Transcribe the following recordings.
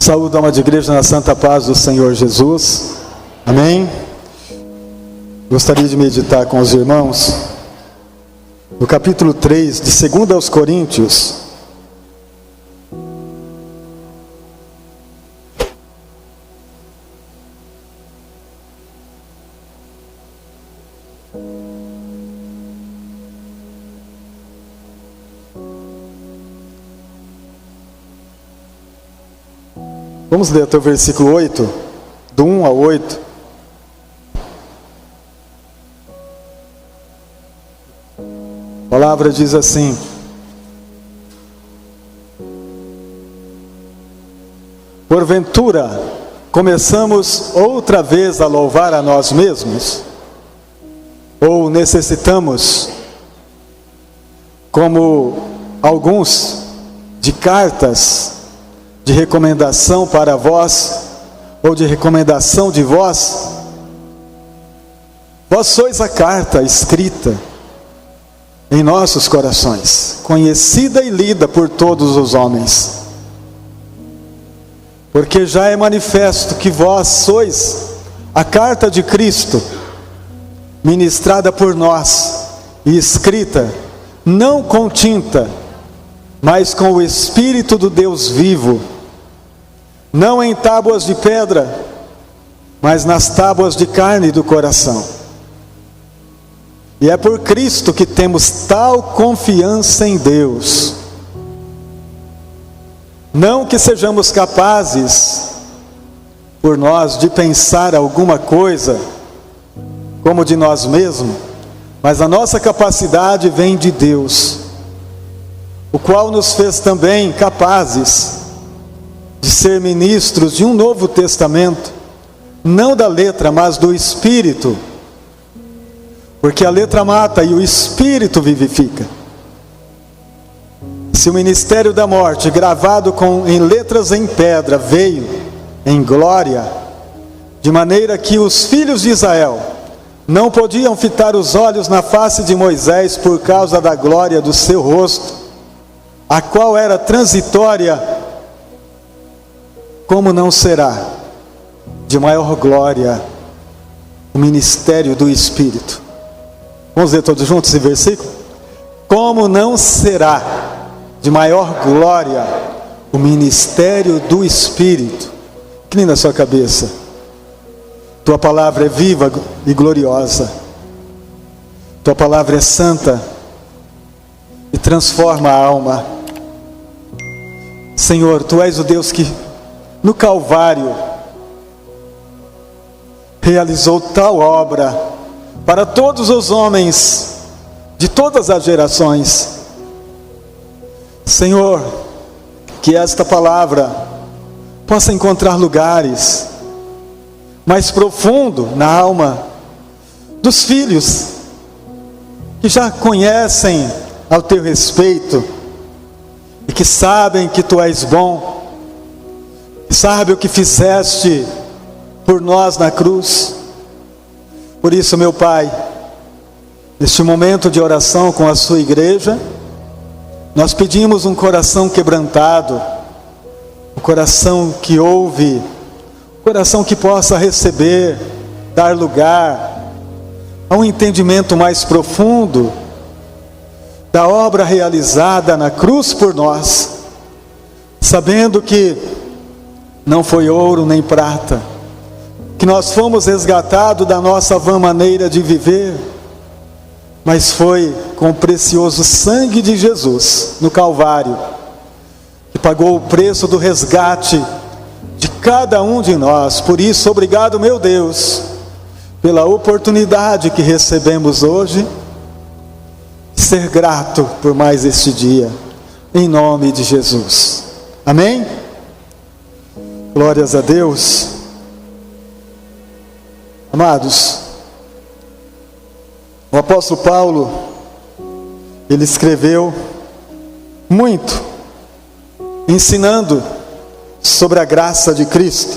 Saúde, alma de igreja, na santa paz do Senhor Jesus. Amém? Gostaria de meditar com os irmãos no capítulo 3 de 2 aos Coríntios. Vamos ler até o versículo 8, do 1 ao 8. A palavra diz assim: porventura, começamos outra vez a louvar a nós mesmos? Ou necessitamos, como alguns, de cartas de recomendação para vós, ou de recomendação de vós? Vós sois a carta escrita em nossos corações, conhecida e lida por todos os homens. Porque já é manifesto que vós sois a carta de Cristo, ministrada por nós e escrita, não com tinta, mas com o Espírito do Deus vivo, não em tábuas de pedra, mas nas tábuas de carne do coração. E é por Cristo que temos tal confiança em Deus. Não que sejamos capazes, por nós, de pensar alguma coisa como de nós mesmos, mas a nossa capacidade vem de Deus, o qual nos fez também capazes de ser ministros de um novo testamento, não da letra, mas do Espírito, porque a letra mata e o Espírito vivifica. Se o ministério da morte, gravado em letras em pedra, veio em glória, de maneira que os filhos de Israel não podiam fitar os olhos na face de Moisés por causa da glória do seu rosto, a qual era transitória, como não será de maior glória o ministério do Espírito? Vamos ler todos juntos esse versículo? Como não será de maior glória o ministério do Espírito? Inclina a sua cabeça. Tua palavra é viva e gloriosa. Tua palavra é santa e transforma a alma. Senhor, Tu és o Deus que no Calvário realizou tal obra para todos os homens de todas as gerações. Senhor, que esta palavra possa encontrar lugares mais profundo na alma dos filhos que já conhecem ao Teu respeito e que sabem que Tu és bom, sabe o que fizeste por nós na cruz. Por isso, meu Pai, neste momento de oração com a sua igreja, nós pedimos um coração quebrantado, um coração que ouve, um coração que possa receber, dar lugar a um entendimento mais profundo da obra realizada na cruz por nós, sabendo que não foi ouro nem prata, que nós fomos resgatados da nossa vã maneira de viver, mas foi com o precioso sangue de Jesus no Calvário, que pagou o preço do resgate de cada um de nós. Por isso, obrigado, meu Deus, pela oportunidade que recebemos hoje, ser grato por mais este dia, em nome de Jesus. Amém? Glórias a Deus. Amados, o apóstolo Paulo, ele escreveu muito, ensinando sobre a graça de Cristo,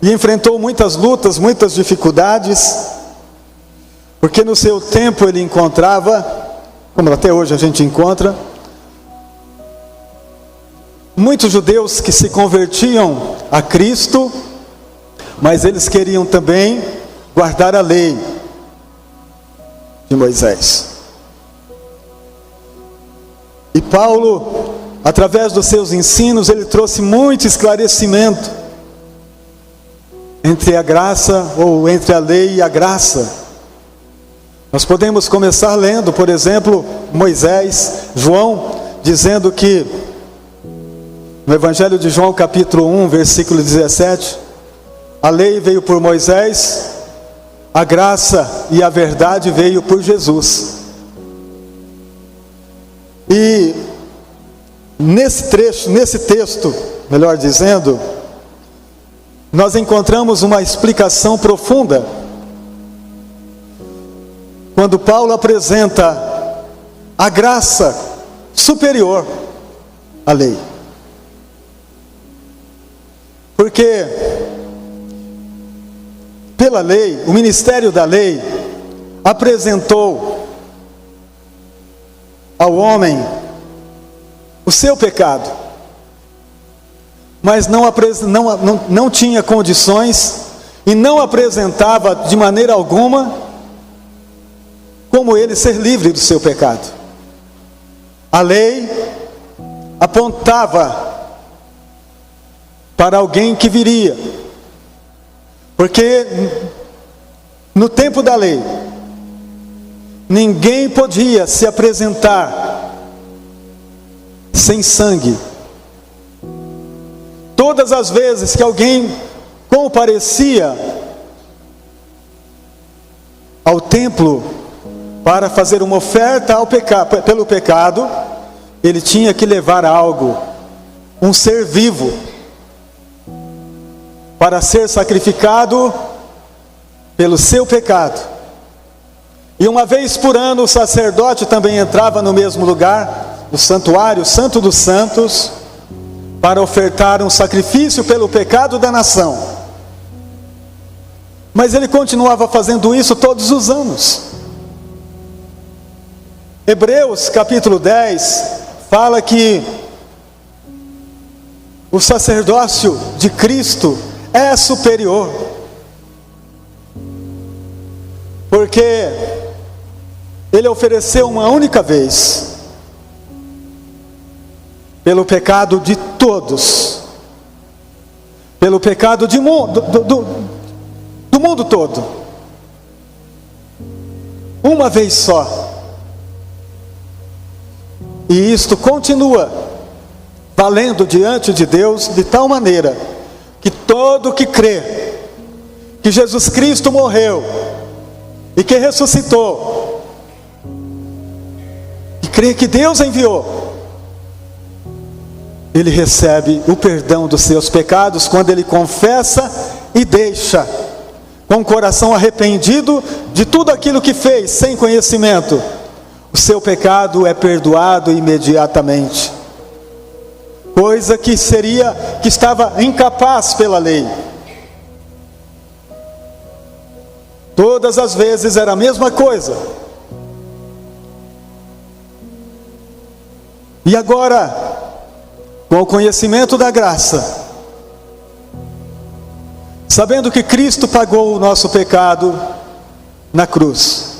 e enfrentou muitas lutas, muitas dificuldades, porque no seu tempo ele encontrava, como até hoje a gente encontra, muitos judeus que se convertiam a Cristo, mas eles queriam também guardar a lei de Moisés. E Paulo, através dos seus ensinos, ele trouxe muito esclarecimento entre a graça, ou entre a lei e a graça. Nós podemos começar lendo, por exemplo, João, dizendo que, no Evangelho de João, capítulo 1, versículo 17, a lei veio por Moisés, a graça e a verdade veio por Jesus. E nesse texto, melhor dizendo, nós encontramos uma explicação profunda. Quando Paulo apresenta a graça superior à lei. Porque, pela lei, o ministério da lei apresentou ao homem o seu pecado, mas não tinha condições e não apresentava de maneira alguma como ele ser livre do seu pecado. A lei apontava para alguém que viria, porque no tempo da lei ninguém podia se apresentar sem sangue. Todas as vezes que alguém comparecia ao templo para fazer uma oferta pelo pecado, ele tinha que levar algo, um ser vivo, para ser sacrificado pelo seu pecado. E uma vez por ano o sacerdote também entrava no mesmo lugar, no santuário, Santo dos Santos, para ofertar um sacrifício pelo pecado da nação. Mas ele continuava fazendo isso todos os anos. Hebreus capítulo 10 fala que o sacerdócio de Cristo é superior, porque ele ofereceu uma única vez pelo pecado de todos, pelo pecado do mundo todo, uma vez só. E isto continua valendo diante de Deus de tal maneira que todo que crê que Jesus Cristo morreu e que ressuscitou, e crê que Deus enviou, ele recebe o perdão dos seus pecados quando ele confessa e deixa, com o coração arrependido de tudo aquilo que fez sem conhecimento. O seu pecado é perdoado imediatamente, coisa que estava incapaz pela lei. Todas as vezes era a mesma coisa. E agora, com o conhecimento da graça, sabendo que Cristo pagou o nosso pecado na cruz,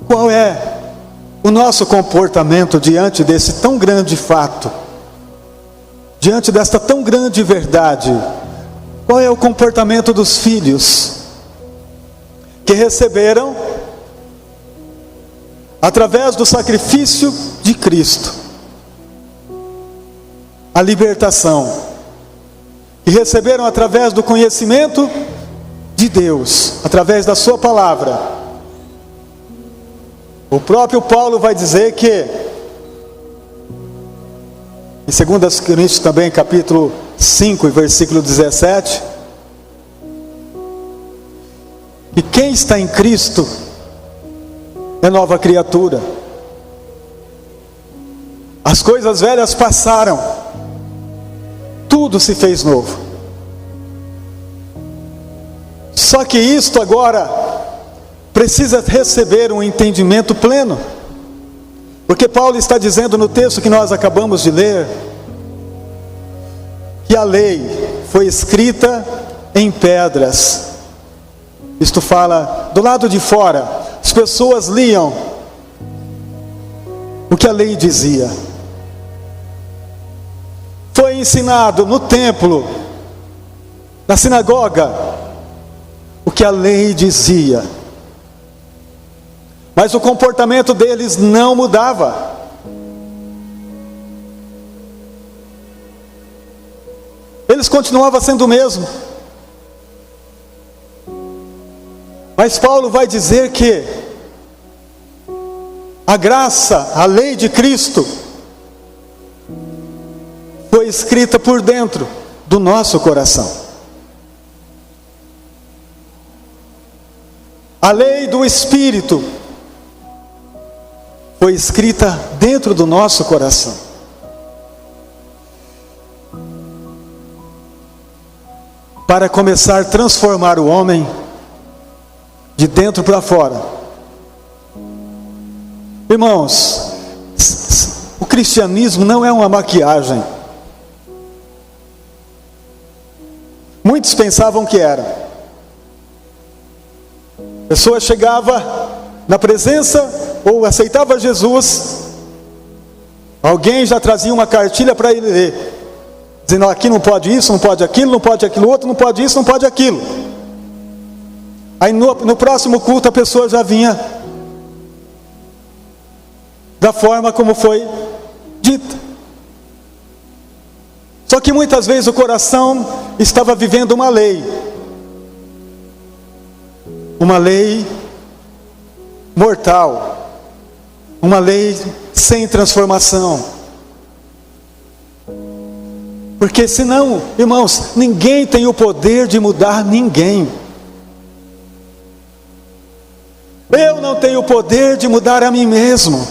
qual é o nosso comportamento diante desse tão grande fato? Diante desta tão grande verdade? Qual é o comportamento dos filhos que receberam, através do sacrifício de Cristo, a libertação, e receberam através do conhecimento de Deus, através da sua palavra? O próprio Paulo vai dizer que, em 2 Coríntios também, capítulo 5, versículo 17, que quem está em Cristo é nova criatura. As coisas velhas passaram, tudo se fez novo. Só que isto agora precisa receber um entendimento pleno, Porque Paulo está dizendo no texto que nós acabamos de ler, que a lei foi escrita em pedras. Isto fala do lado de fora, as pessoas liam o que a lei dizia. Foi ensinado no templo, na sinagoga, o que a lei dizia. Mas o comportamento deles não mudava. Eles continuavam sendo o mesmo. Mas Paulo vai dizer que a graça, a lei de Cristo, foi escrita por dentro do nosso coração. A lei do Espírito foi escrita dentro do nosso coração. Para começar a transformar o homem de dentro para fora. Irmãos, o cristianismo não é uma maquiagem. Muitos pensavam que era. A pessoa chegava na presença ou aceitava Jesus, alguém já trazia uma cartilha para ele ler, dizendo: aqui não pode isso, não pode aquilo, não pode aquilo outro, não pode isso, não pode aquilo. Aí no próximo culto a pessoa já vinha da forma como foi dita. Só que muitas vezes o coração estava vivendo uma lei mortal, uma lei sem transformação. Porque senão, irmãos, ninguém tem o poder de mudar ninguém. Eu não tenho o poder de mudar a mim mesmo.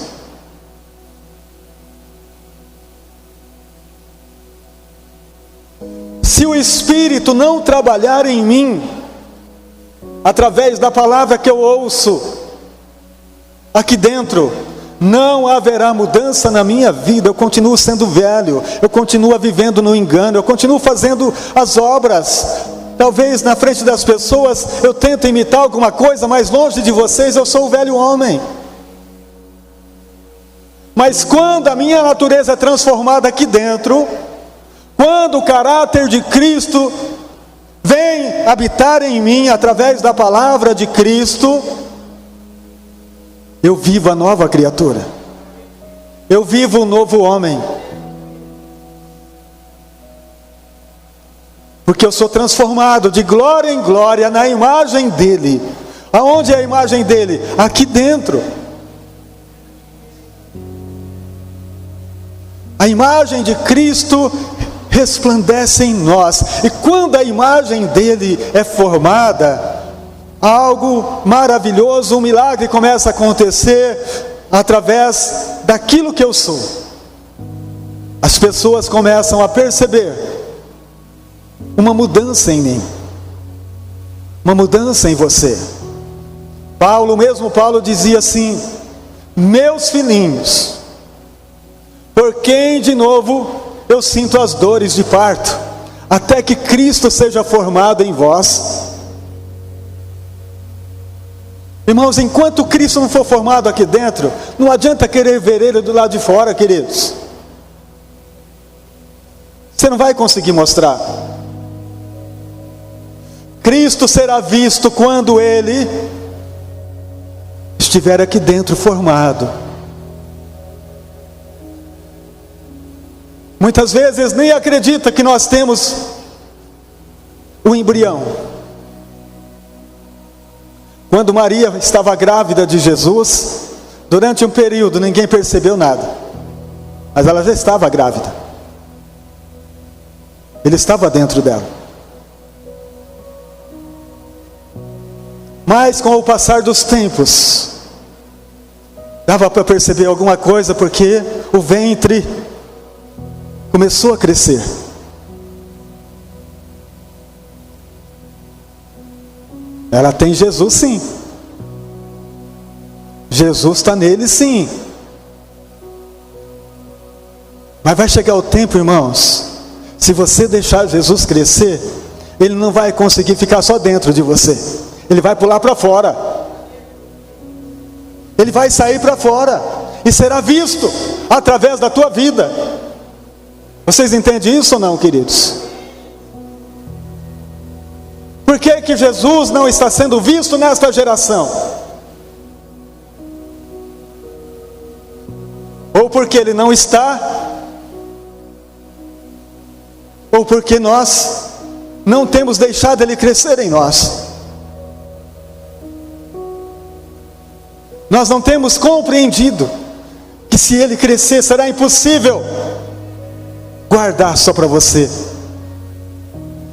Se o Espírito não trabalhar em mim, através da palavra que eu ouço, aqui dentro, não haverá mudança na minha vida. Eu continuo sendo velho, eu continuo vivendo no engano, eu continuo fazendo as obras. Talvez na frente das pessoas eu tento imitar alguma coisa, mas longe de vocês eu sou o velho homem. Mas quando a minha natureza é transformada aqui dentro, quando o caráter de Cristo vem habitar em mim através da palavra de Cristo, eu vivo a nova criatura, eu vivo o novo homem, porque eu sou transformado de glória em glória na imagem dele. Aonde é a imagem dele? Aqui dentro. A imagem de Cristo resplandece em nós, e quando a imagem dele é formada, algo maravilhoso, um milagre começa a acontecer através daquilo que eu sou. As pessoas começam a perceber uma mudança em mim, uma mudança em você. Mesmo Paulo dizia assim: meus filhinhos, por quem de novo eu sinto as dores de parto, até que Cristo seja formado em vós. Irmãos, enquanto Cristo não for formado aqui dentro, não adianta querer ver Ele do lado de fora, queridos. Você não vai conseguir mostrar. Cristo será visto quando Ele estiver aqui dentro formado. Muitas vezes nem acredita que nós temos o embrião. Quando Maria estava grávida de Jesus, durante um período ninguém percebeu nada, mas ela já estava grávida. Ele estava dentro dela. Mas com o passar dos tempos, dava para perceber alguma coisa, porque o ventre começou a crescer. Ela tem Jesus, sim. Jesus está nele, sim. Mas vai chegar o tempo, irmãos, se você deixar Jesus crescer, Ele não vai conseguir ficar só dentro de você. Ele vai pular para fora. Ele vai sair para fora e será visto através da tua vida. Vocês entendem isso ou não, queridos? Por que Jesus não está sendo visto nesta geração? Ou porque Ele não está, ou porque nós não temos deixado Ele crescer em nós. Nós não temos compreendido que se Ele crescer, será impossível guardar só para você.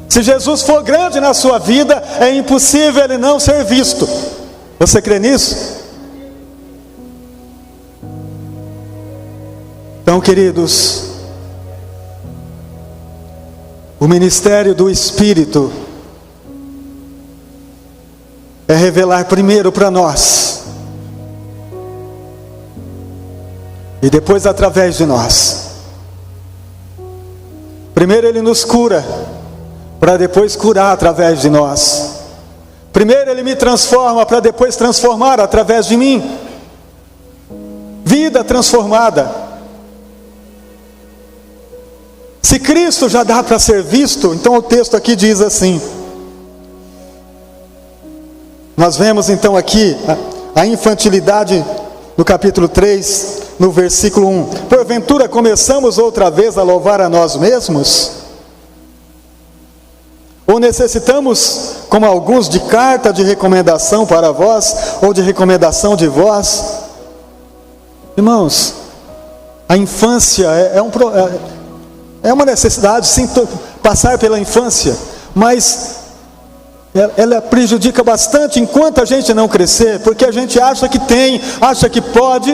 Se Jesus for grande na sua vida, é impossível Ele não ser visto. Você crê nisso? Então, queridos, o ministério do Espírito é revelar primeiro para nós, e depois através de nós. Primeiro Ele nos cura, para depois curar através de nós. Primeiro Ele me transforma, para depois transformar através de mim. Vida transformada. Se Cristo já dá para ser visto, então o texto aqui diz assim. Nós vemos então aqui a infantilidade no capítulo 3, no versículo 1. Porventura começamos outra vez a louvar a nós mesmos? Ou necessitamos, como alguns, de carta de recomendação para vós, ou de recomendação de vós? Irmãos, a infância é uma necessidade, sim, passar pela infância, mas ela prejudica bastante enquanto a gente não crescer, porque a gente acha que tem, acha que pode,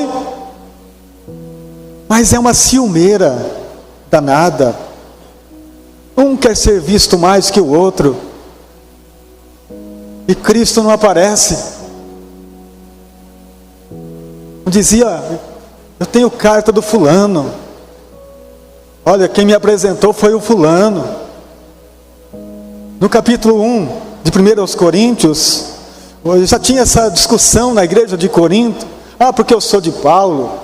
mas é uma ciumeira danada. Um quer ser visto mais que o outro, e Cristo não aparece. Dizia, eu tenho carta do fulano, olha, quem me apresentou foi o fulano. No capítulo 1 de 1 Coríntios, já tinha essa discussão na igreja de Corinto. Ah, porque eu sou de Paulo,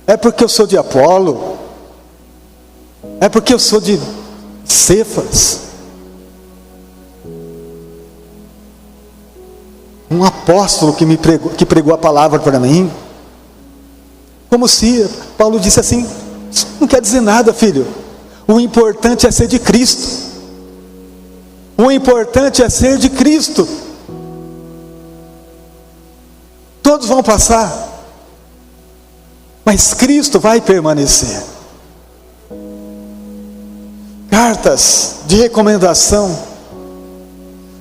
é porque eu sou de Apolo, é porque eu sou de Cefas, um apóstolo que pregou a palavra para mim. Como se Paulo disse assim: isso não quer dizer nada, filho. O importante é ser de Cristo. O importante é ser de Cristo. Todos vão passar, mas Cristo vai permanecer. Cartas de recomendação.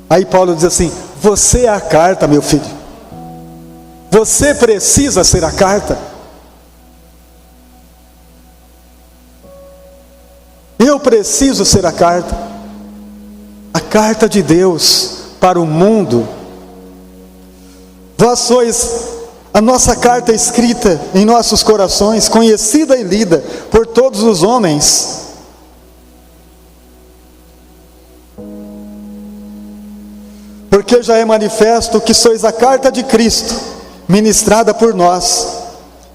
Aí Paulo diz assim: você é a carta, meu filho. Você precisa ser a carta. Eu preciso ser a carta de Deus para o mundo. Vós sois a nossa carta escrita em nossos corações, conhecida e lida por todos os homens. Porque já é manifesto que sois a carta de Cristo, ministrada por nós,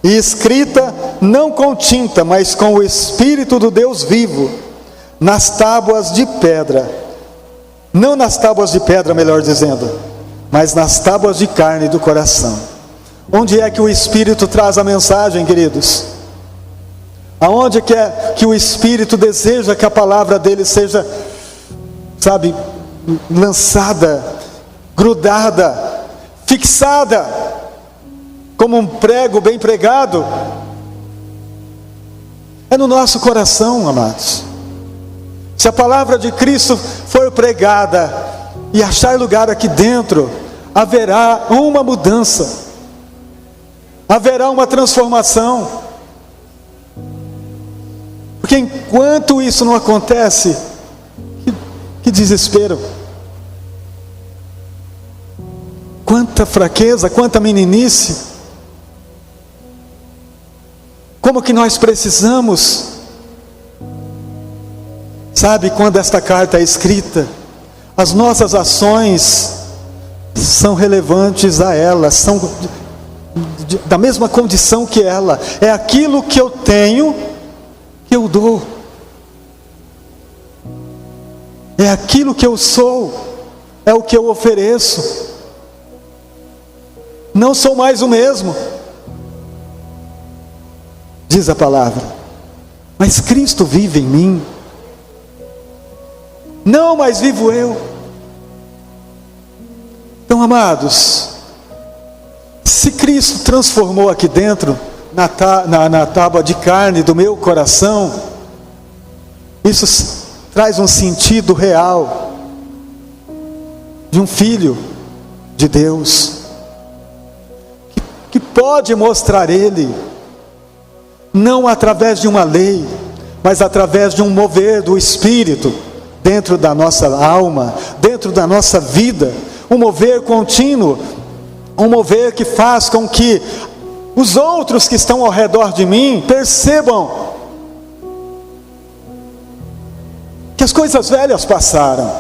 e escrita não com tinta, mas com o Espírito do Deus vivo, nas tábuas de pedra. Não nas tábuas de pedra, melhor dizendo, mas nas tábuas de carne do coração. Onde é que o Espírito traz a mensagem, queridos? Aonde que o Espírito deseja que a palavra dele seja, sabe, lançada, grudada, fixada, como um prego bem pregado? É no nosso coração, amados. Se a palavra de Cristo for pregada e achar lugar aqui dentro, haverá uma mudança, haverá uma transformação. Porque enquanto isso não acontece, que desespero, quanta fraqueza, quanta meninice, Como que nós precisamos, sabe, quando esta carta é escrita, as nossas ações são relevantes a ela, são da mesma condição que ela. É aquilo que eu tenho que eu dou. É aquilo que eu sou, é o que eu ofereço. Não sou mais o mesmo, diz a palavra, mas Cristo vive em mim. Não mais vivo eu. Então, amados, se Cristo transformou aqui dentro, na tábua de carne do meu coração, isso traz um sentido real de um filho de Deus, que pode mostrar Ele, não através de uma lei, mas através de um mover do Espírito, dentro da nossa alma, dentro da nossa vida, um mover contínuo, um mover que faz com que os outros que estão ao redor de mim percebam que as coisas velhas passaram,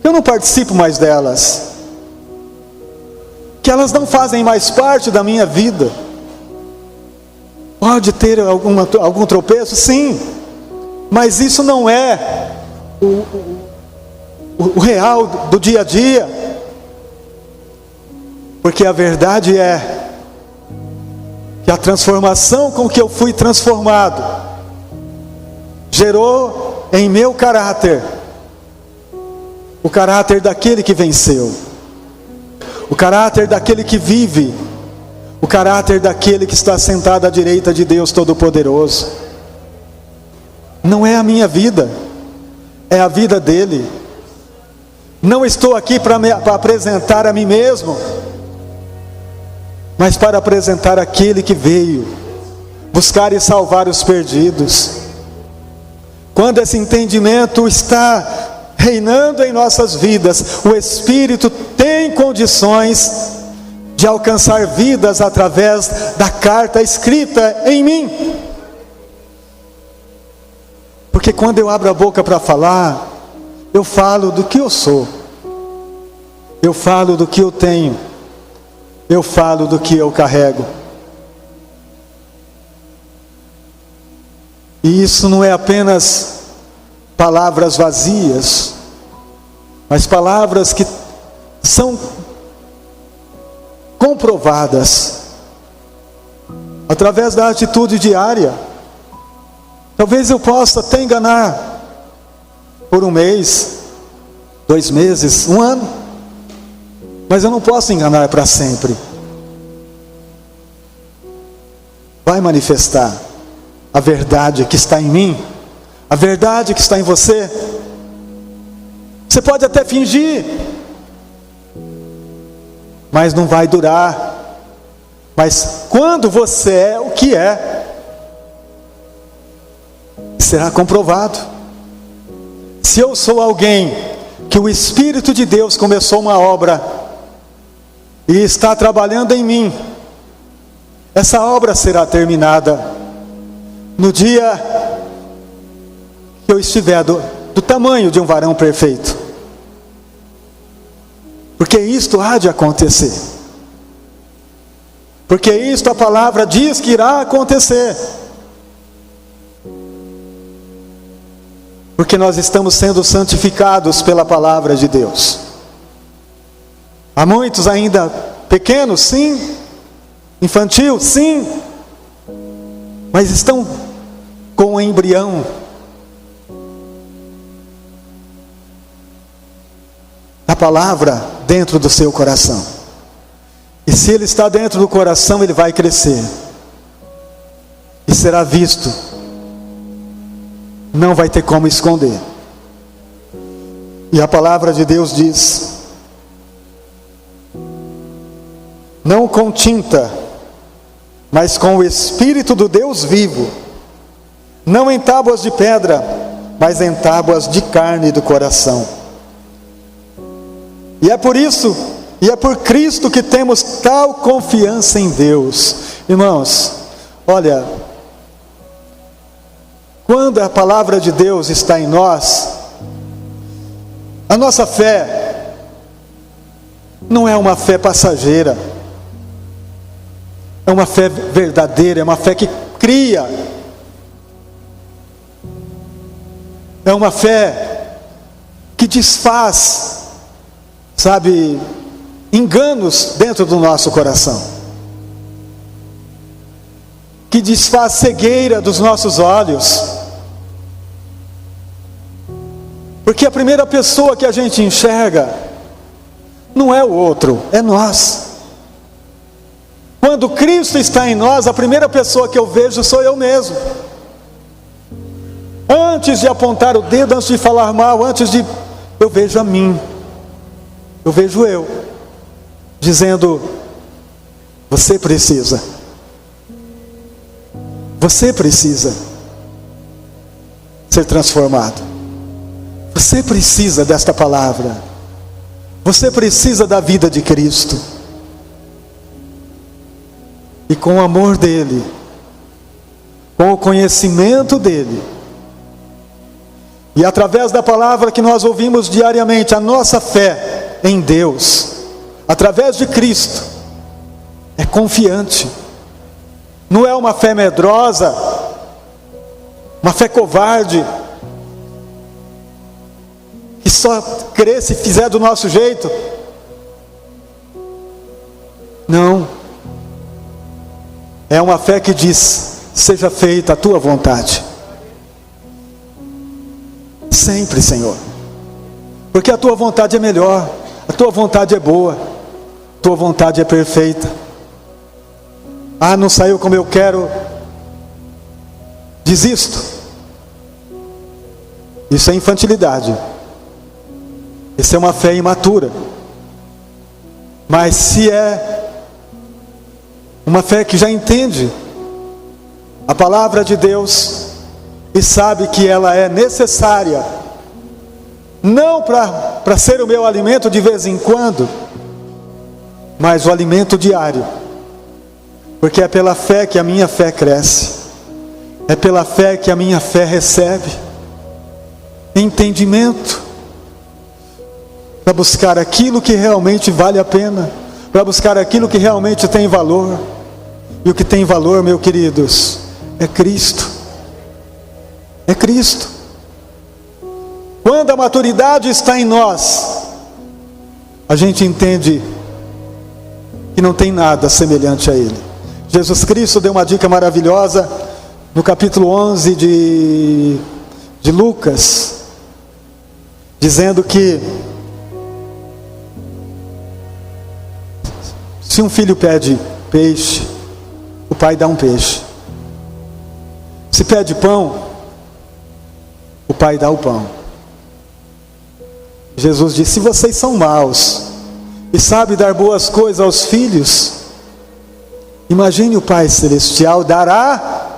eu não participo mais delas, que elas não fazem mais parte da minha vida. Pode ter algum tropeço, sim, mas isso não é o real do dia a dia, porque a verdade é que a transformação com que eu fui transformado gerou em meu caráter o caráter daquele que venceu, o caráter daquele que vive, o caráter daquele que está sentado à direita de Deus Todo-Poderoso. Não é a minha vida, é a vida dele. Não estou aqui para apresentar a mim mesmo, mas para apresentar aquele que veio buscar e salvar os perdidos. Quando esse entendimento está reinando em nossas vidas, o Espírito tem condições de alcançar vidas através da carta escrita em mim. Porque quando eu abro a boca para falar, eu falo do que eu sou, eu falo do que eu tenho, eu falo do que eu carrego. E isso não é apenas palavras vazias, mas palavras que são comprovadas através da atitude diária. Talvez eu possa até enganar por um mês, 2 meses, 1 ano, mas eu não posso enganar para sempre. Vai manifestar a verdade que está em mim, a verdade que está em você. Você pode até fingir, mas não vai durar. Mas quando você é o que é, será comprovado. Se eu sou alguém que o Espírito de Deus começou uma obra e está trabalhando em mim, essa obra será terminada no dia que eu estiver do tamanho de um varão perfeito. Porque isto há de acontecer. Porque isto a palavra diz que irá acontecer. Porque nós estamos sendo santificados pela palavra de Deus. Há muitos ainda pequenos, sim. Infantil, sim. Mas estão com o embrião da palavra dentro do seu coração. E se ele está dentro do coração, ele vai crescer e será visto. Não vai ter como esconder. E a palavra de Deus diz: não com tinta, mas com o Espírito do Deus vivo, não em tábuas de pedra, mas em tábuas de carne do coração. E é por isso, e é por Cristo que temos tal confiança em Deus. Irmãos, Olha, quando a palavra de Deus está em nós, a nossa fé não é uma fé passageira, é uma fé verdadeira, é uma fé que cria, é uma fé que desfaz, sabe, enganos dentro do nosso coração, que desfaz cegueira dos nossos olhos, porque a primeira pessoa que a gente enxerga não é o outro, é nós. Quando Cristo está em nós, a primeira pessoa que eu vejo sou eu mesmo. Antes de apontar o dedo, antes de falar mal, eu vejo a mim, eu vejo eu, dizendo: você precisa ser transformado, você precisa desta palavra, você precisa da vida de Cristo, e com o amor dele, com o conhecimento dele, e através da palavra que nós ouvimos diariamente, a nossa fé em Deus, através de Cristo, é confiante, não é uma fé medrosa, uma fé covarde, que só crê se fizer do nosso jeito. Não, é uma fé que diz: seja feita a tua vontade, sempre, Senhor, porque a tua vontade é melhor, a tua vontade é boa, a tua vontade é perfeita. Ah, não saiu como eu quero, desisto. Isso é infantilidade, isso é uma fé imatura. Mas se é uma fé que já entende a palavra de Deus e sabe que ela é necessária, não para ser o meu alimento de vez em quando, mas o alimento diário, porque é pela fé que a minha fé cresce, é pela fé que a minha fé recebe entendimento, para buscar aquilo que realmente vale a pena, para buscar aquilo que realmente tem valor. E o que tem valor, meus queridos, é Cristo. É Cristo. Quando a maturidade está em nós, a gente entende que não tem nada semelhante a Ele. Jesus Cristo deu uma dica maravilhosa no capítulo 11 de Lucas, dizendo que se um filho pede peixe, o pai dá um peixe. Se pede pão, o pai dá o pão. Jesus disse: se vocês são maus e sabem dar boas coisas aos filhos, imagine o Pai Celestial dará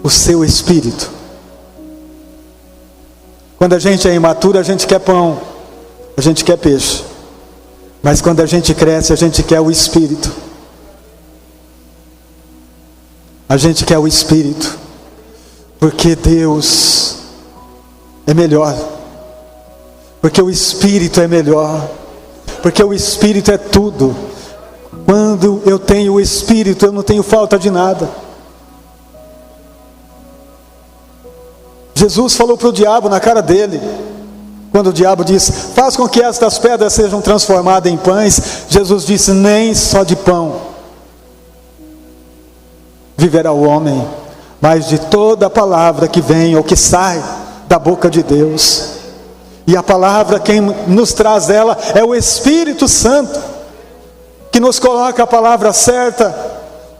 o seu Espírito. Quando a gente é imaturo, a gente quer pão, a gente quer peixe. Mas quando a gente cresce, a gente quer o Espírito. A gente quer o Espírito, porque Deus é melhor, porque o Espírito é melhor, porque o Espírito é tudo. Quando eu tenho o Espírito, eu não tenho falta de nada. Jesus falou para o diabo na cara dele, quando o diabo disse: faz com que estas pedras sejam transformadas em pães. Jesus disse: nem só de pão viverá o homem, mas de toda a palavra que vem ou que sai da boca de Deus. E a palavra, quem nos traz ela é o Espírito Santo, que nos coloca a palavra certa,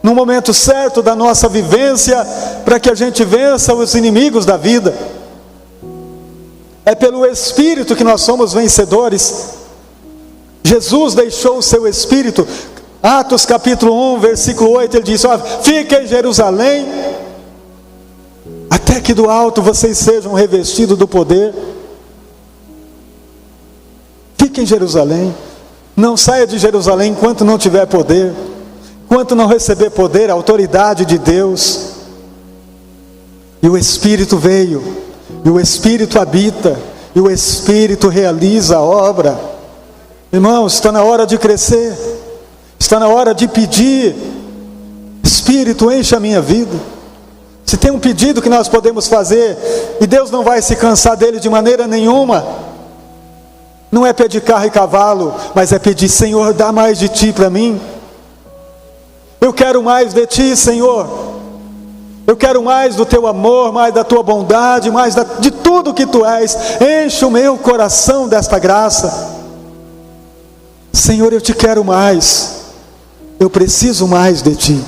no momento certo da nossa vivência, para que a gente vença os inimigos da vida. É pelo Espírito que nós somos vencedores. Jesus deixou o seu Espírito. Atos capítulo 1, versículo 8, ele diz: fica em Jerusalém, até que do alto vocês sejam revestidos do poder. Fique em Jerusalém, não saia de Jerusalém enquanto não tiver poder, enquanto não receber poder, a autoridade de Deus. E o Espírito veio, e o Espírito habita, e o Espírito realiza a obra. Irmãos, está na hora de crescer, está na hora de pedir: Espírito, enche a minha vida. Se tem um pedido que nós podemos fazer, e Deus não vai se cansar dele de maneira nenhuma, não é pedir carro e cavalo, mas é pedir: Senhor, dá mais de Ti para mim. Eu quero mais de Ti, Senhor. Eu quero mais do Teu amor, mais da Tua bondade, mais de tudo que Tu és. Enche o meu coração desta graça. Senhor, eu Te quero mais. Eu preciso mais de Ti.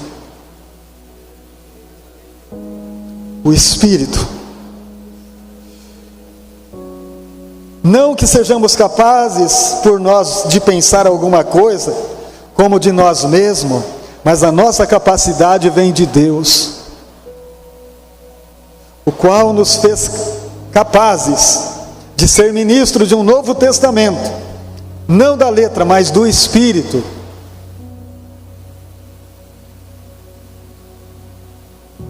O Espírito. Não que sejamos capazes por nós de pensar alguma coisa como de nós mesmos, mas a nossa capacidade vem de Deus, o qual nos fez capazes de ser ministro de um novo testamento, não da letra, mas do Espírito.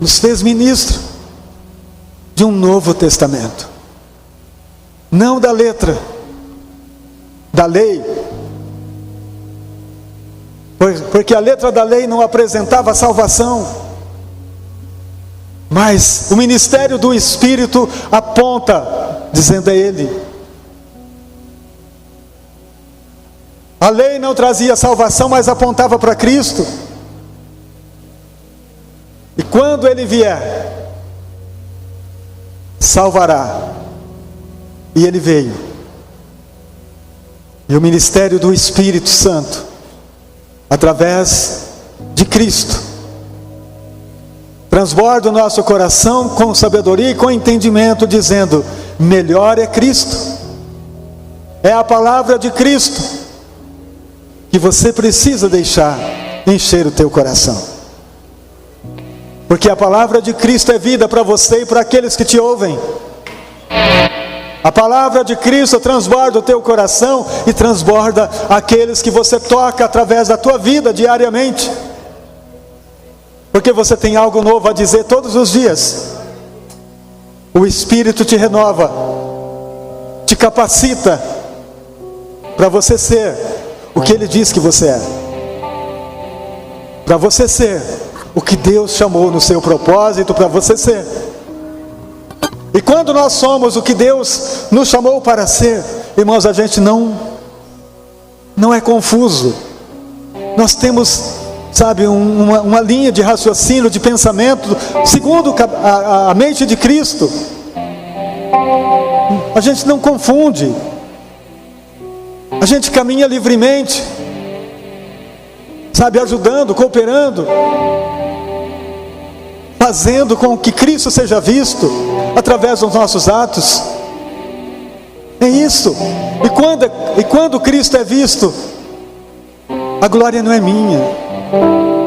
Nos fez ministro de um novo testamento, não da letra, da lei, porque a letra da lei não apresentava salvação, mas o ministério do Espírito aponta, dizendo: é Ele. A lei não trazia salvação, mas apontava para Cristo. E quando Ele vier, salvará. E Ele veio. E o ministério do Espírito Santo, através de Cristo, transborda o nosso coração com sabedoria e com entendimento, dizendo: melhor é Cristo. É a palavra de Cristo que você precisa deixar encher o teu coração. Porque a palavra de Cristo é vida para você e para aqueles que te ouvem. A palavra de Cristo transborda o teu coração e transborda aqueles que você toca através da tua vida diariamente. Porque você tem algo novo a dizer todos os dias. O Espírito te renova, te capacita para você ser o que Ele diz que você é. Para você ser o que Deus chamou no seu propósito para você ser. E quando nós somos o que Deus nos chamou para ser, irmãos, a gente não é confuso. Nós temos, sabe, uma linha de raciocínio, de pensamento, segundo a mente de Cristo. A gente não confunde. A gente caminha livremente, sabe, ajudando, cooperando, fazendo com que Cristo seja visto através dos nossos atos. É isso. E quando Cristo é visto, a glória não é minha,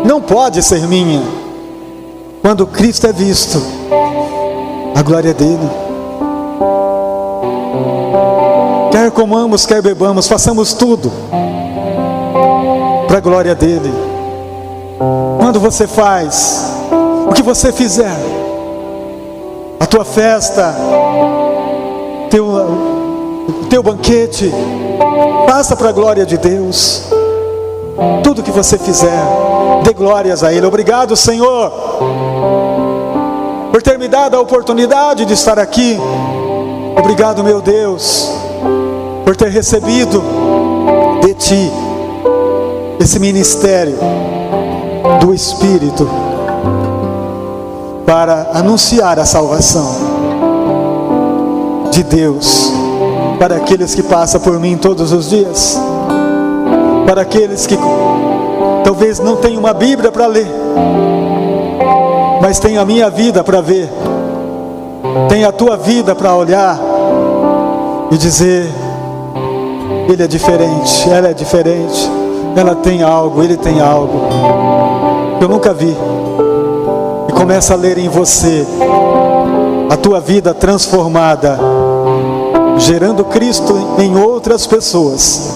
não pode ser minha. Quando Cristo é visto, a glória é dele. Quer comamos, quer bebamos, façamos tudo para a glória dele. Quando você faz o que você fizer, a tua festa, teu banquete, faça para a glória de Deus. Tudo que você fizer, dê glórias a Ele. Obrigado, Senhor, por ter me dado a oportunidade de estar aqui. Obrigado, meu Deus, por ter recebido de Ti esse ministério do Espírito para anunciar a salvação de Deus para aqueles que passam por mim todos os dias, para aqueles que talvez não tenham uma Bíblia para ler, mas tem a minha vida para ver, tem a tua vida para olhar e dizer: ele é diferente, ela é diferente, ela tem algo, ele tem algo que eu nunca vi. E começa a ler em você a tua vida transformada, gerando Cristo em outras pessoas.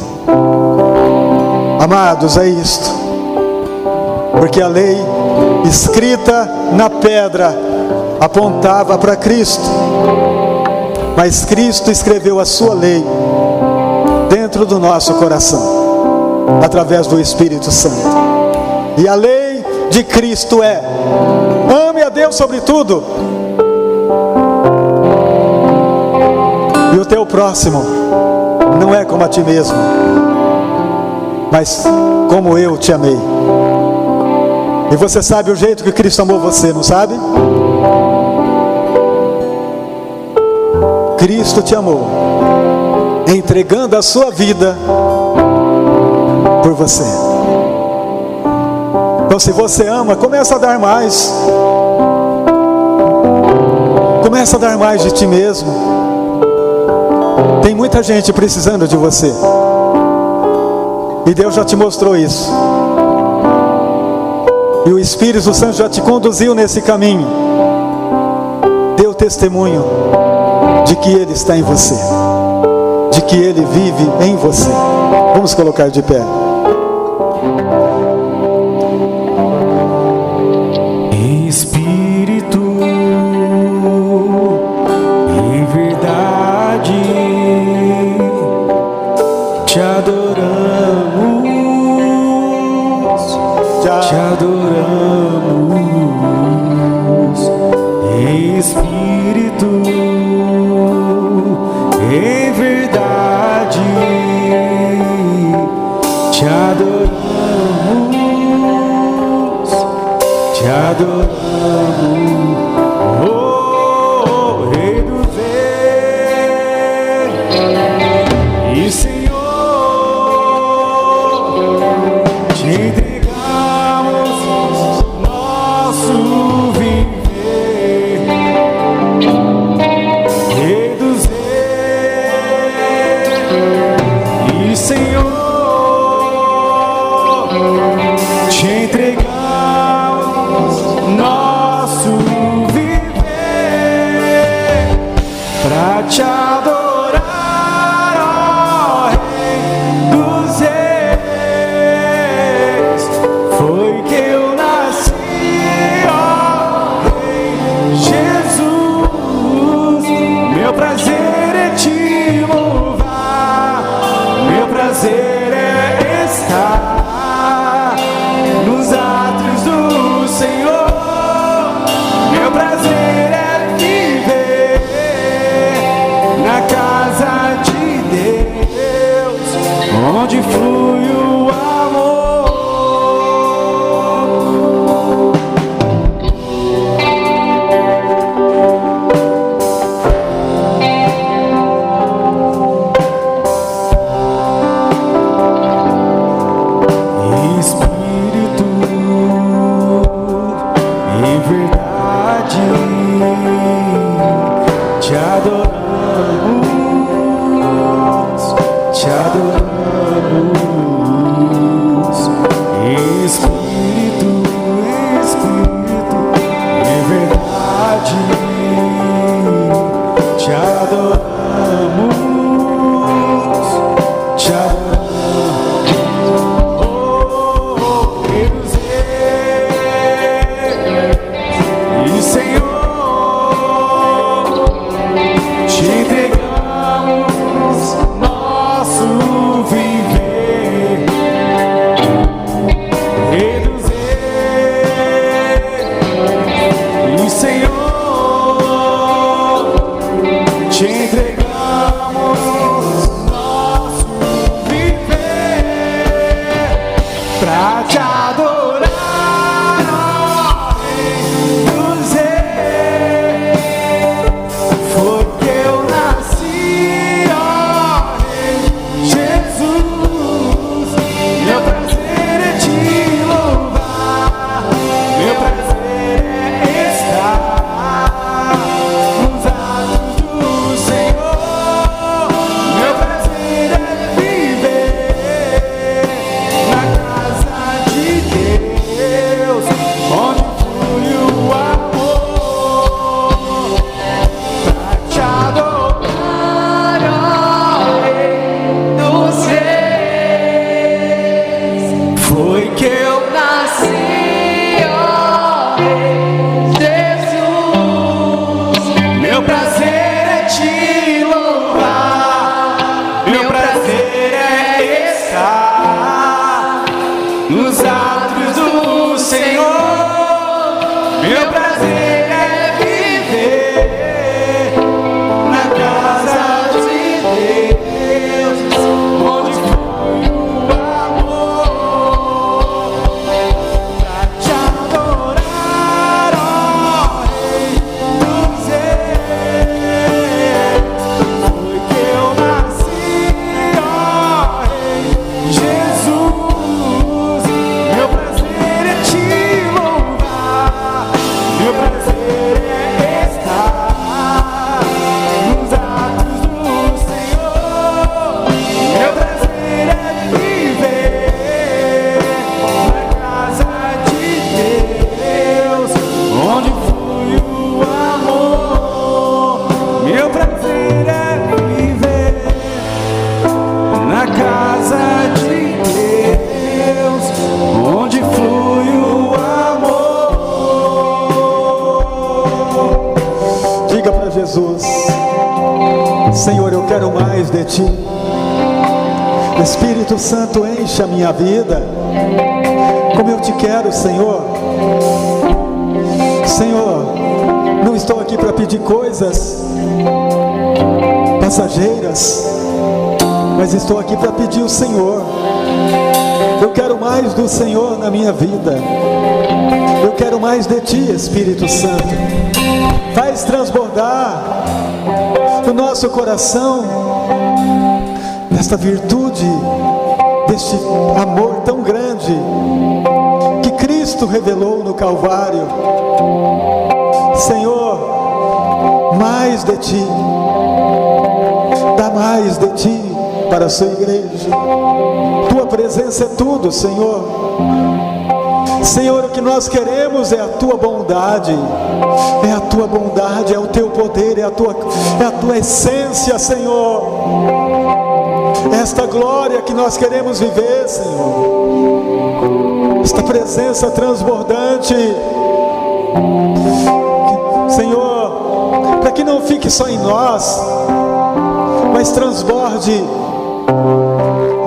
Amados, é isto. Porque a lei escrita na pedra apontava para Cristo, mas Cristo escreveu a sua lei dentro do nosso coração, através do Espírito Santo. E a lei de Cristo é: ame a Deus sobre tudo, e o teu próximo não é como a ti mesmo, mas como eu te amei. E você sabe o jeito que Cristo amou você, não sabe? Cristo te amou, entregando a sua vida por você. Então, se você ama, começa a dar mais. Começa a dar mais de ti mesmo. Tem muita gente precisando de você, e Deus já te mostrou isso. E o Espírito Santo já te conduziu nesse caminho. Dê o testemunho de que Ele está em você, de que Ele vive em você. Vamos colocar de pé. Espírito, em verdade, te adoramos, te adoramos. Espírito, em verdade, te adoramos, te adoramos. Oh, Rei dos Reis e Senhor, te entregamos nosso viver. Rei dos Reis e Senhor, te entregamos nosso Senhor, meu prazer é viver na casa de Deus, onde flui o amor, pra te adorar, ó Rei dos Reis. Foi que eu nasci, ó Rei Jesus. Meu prazer é te louvar, meu prazer é estar nos atos do Senhor. Meu prazer é viver na casa de Deus, onde flui o amor. Meu prazer é viver na casa de Deus, onde flui o amor. Diga para Jesus: Senhor, eu quero mais de Ti. Espírito Santo, enche a minha vida como eu te quero, Senhor. Senhor, não estou aqui para pedir coisas passageiras, mas estou aqui para pedir o Senhor. Eu quero mais do Senhor na minha vida. Eu quero mais de Ti, Espírito Santo. Faz transbordar no nosso coração esta virtude, deste amor tão grande que Cristo revelou no Calvário. Senhor, mais de Ti. Dá mais de Ti para a Sua igreja. Tua presença é tudo, Senhor. Senhor, o que nós queremos é a Tua bondade. É a Tua bondade, é o Teu poder, é a Tua essência, Senhor. Esta glória que nós queremos viver, Senhor. Esta presença transbordante, Senhor, para que não fique só em nós, mas transborde,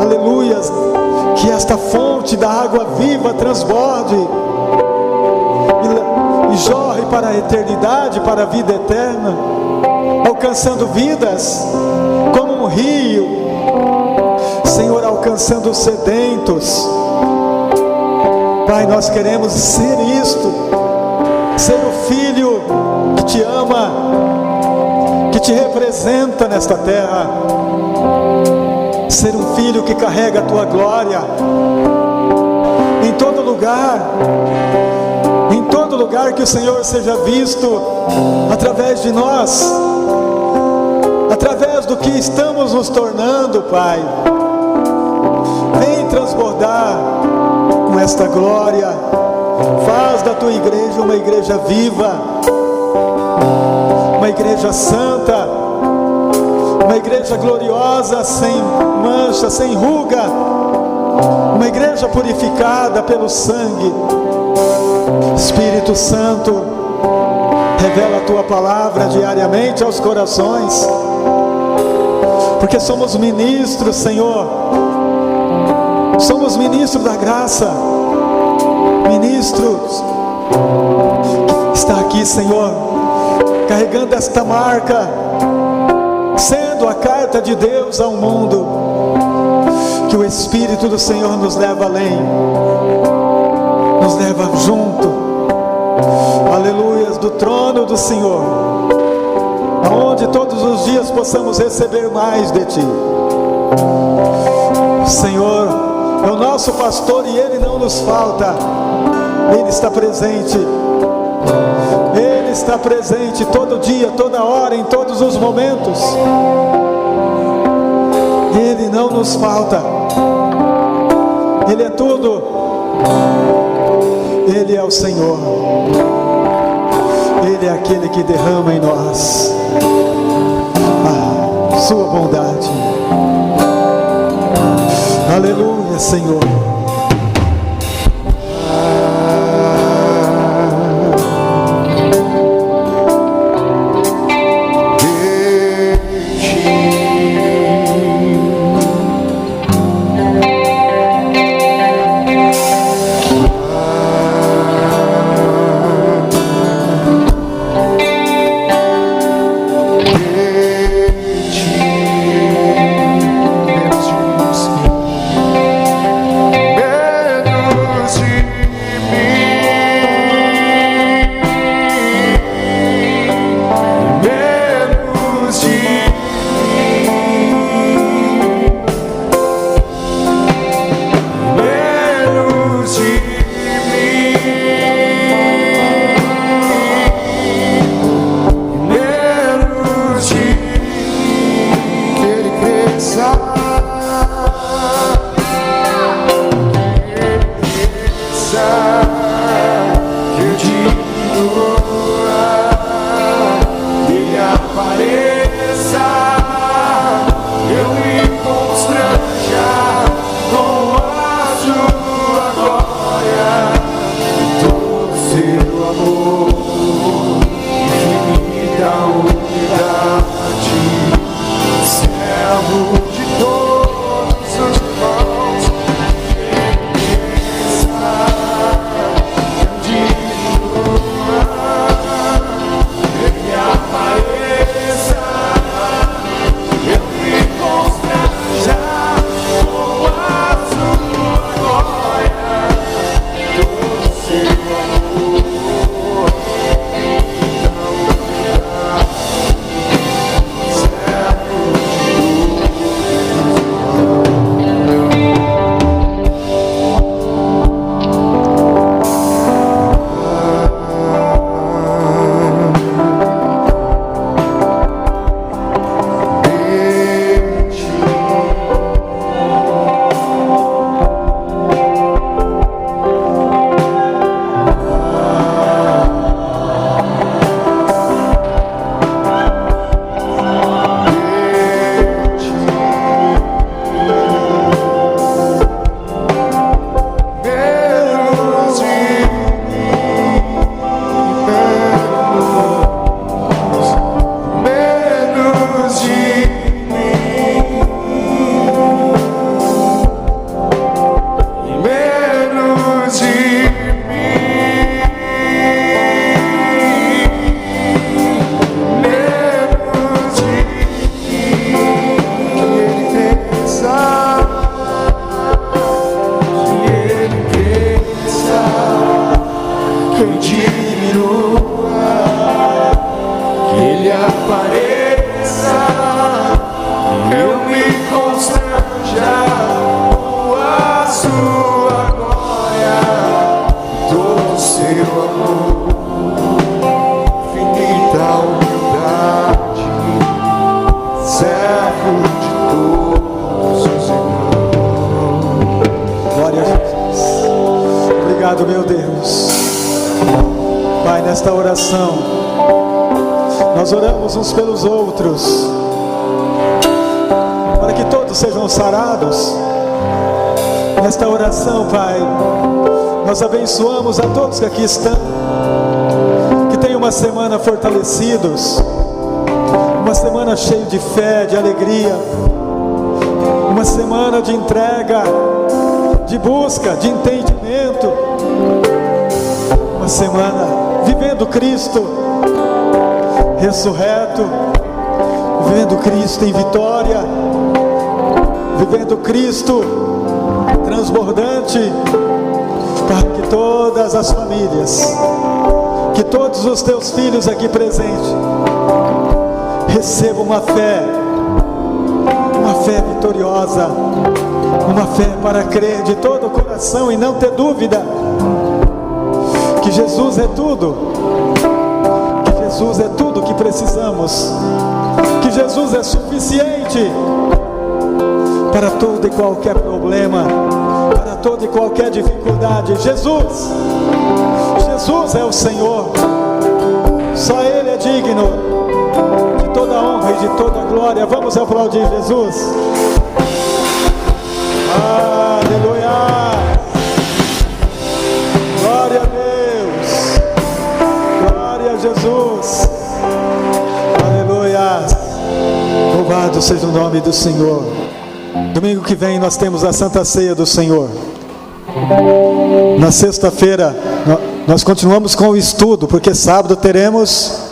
aleluias, que esta fonte da água viva transborde e jorre para a eternidade, para a vida eterna, alcançando vidas como um rio, Senhor, alcançando os sedentos. Pai, nós queremos ser isto, ser o filho que Te ama, que Te representa nesta terra, ser um filho que carrega a Tua glória em todo lugar que o Senhor seja visto através de nós, através do que estamos nos tornando, Pai. Vem transbordar com esta glória. Faz da Tua igreja uma igreja viva, uma igreja santa, uma igreja gloriosa, sem mancha, sem ruga, uma igreja purificada pelo sangue. Espírito Santo, revela a Tua palavra diariamente aos corações, porque somos ministros, Senhor. Somos ministros da graça, ministros que está aqui, Senhor, carregando esta marca, sendo a carta de Deus ao mundo. Que o Espírito do Senhor nos leva além, nos leva junto, aleluias, do trono do Senhor, aonde todos os dias possamos receber mais de Ti. O Senhor é o nosso pastor e Ele não nos falta. Ele está presente. Ele está presente todo dia, toda hora, em todos os momentos. Ele não nos falta. Ele é tudo. Ele é o Senhor. Ele é aquele que derrama em nós a Sua bondade. Aleluia, Senhor. amor, infinita unidade, servo de todos os irmãos, ele apareça, eu me constranger com a sua glória, todo seu amor, meu Deus. Pai, nesta oração, nós oramos uns pelos outros, para que todos sejam sarados. Nesta oração, Pai, nós abençoamos a todos que aqui estão, que tenham uma semana fortalecidos, uma semana cheia de fé, de alegria, uma semana de entrega, de busca, de entendimento, uma semana vivendo Cristo ressurreto, vivendo Cristo em vitória, vivendo Cristo transbordante, para que todas as famílias, que todos os teus filhos aqui presentes recebam uma fé vitoriosa, uma fé para crer de todo o coração e não ter dúvida que Jesus é tudo, que Jesus é tudo que precisamos, que Jesus é suficiente para todo e qualquer problema, para toda e qualquer dificuldade. Jesus é o Senhor, só Ele é digno de toda honra e de toda glória. Vamos aplaudir Jesus. Aleluia, glória a Deus, glória a Jesus, aleluia, louvado seja o nome do Senhor. Domingo que vem nós temos a Santa Ceia do Senhor. Na sexta-feira nós continuamos com o estudo, porque sábado teremos...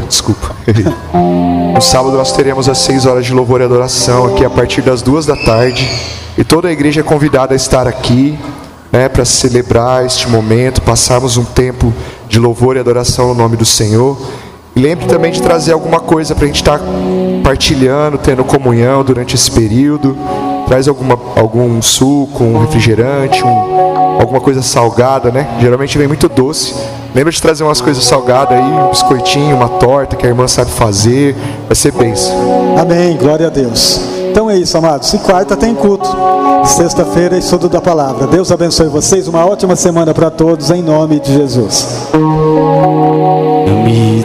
Desculpa. No sábado nós teremos às 6 horas de louvor e adoração aqui a partir das 2 da tarde. E toda a igreja é convidada a estar aqui, né, para celebrar este momento, passarmos um tempo de louvor e adoração no nome do Senhor. E lembre também de trazer alguma coisa para a gente estar partilhando, tendo comunhão durante esse período. Traz algum suco, um refrigerante, alguma coisa salgada, né? Geralmente vem muito doce. Lembra de trazer umas coisas salgadas aí, um biscoitinho, uma torta que a irmã sabe fazer. Vai ser bênção. Amém, glória a Deus. Então é isso, amados. E quarta tem culto. Sexta-feira é estudo da palavra. Deus abençoe vocês. Uma ótima semana para todos, em nome de Jesus. Me